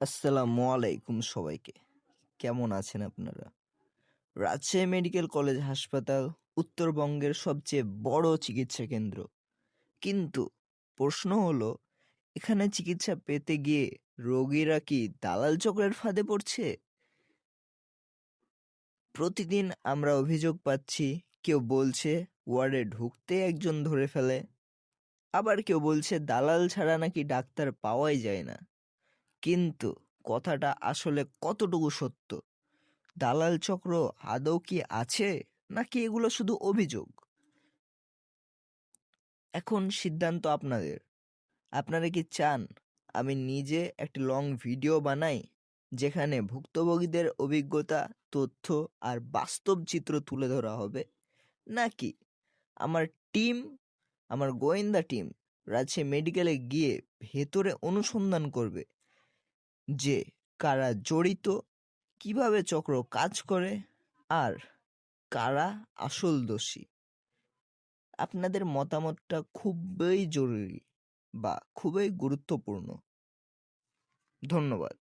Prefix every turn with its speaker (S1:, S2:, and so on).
S1: আসসালামু আলাইকুম সবাইকে। কেমন আছেন আপনারা? রাজশাহী মেডিকেল কলেজ হাসপাতাল উত্তরবঙ্গের সবচেয়ে বড় চিকিৎসা কেন্দ্র। কিন্তু প্রশ্ন হলো, এখানে চিকিৎসা পেতে গিয়ে রোগীরা কি দালাল চক্রের ফাঁদে পড়ছে? প্রতিদিন আমরা অভিযোগ পাচ্ছি, কেউ বলছে ওয়ার্ডে ঢুকতে একজন ধরে ফেলে, আবার কেউ বলছে দালাল ছাড়া নাকি ডাক্তার পাওয়াই যায় না। কিন্তু কথাটা আসলে কতটুকু সত্য? দালাল চক্র আদৌ কি আছে, নাকি এগুলো শুধু অভিযোগ? এখন সিদ্ধান্ত আপনাদের। আপনারা কি চান আমি নিজে একটি লং ভিডিও বানাই, যেখানে ভুক্তভোগীদের অভিজ্ঞতা, তথ্য আর বাস্তব চিত্র তুলে ধরা হবে? নাকি আমার টিম, আমার গোয়েন্দা টিম রাজশাহী মেডিকেলে গিয়ে ভেতরে অনুসন্ধান করবে যে কারা জড়িত, কিভাবে চক্র কাজ করে, আর কারা আসল দোষী? আপনাদের মতামতটা খুবই জরুরি বা খুবই গুরুত্বপূর্ণ। ধন্যবাদ।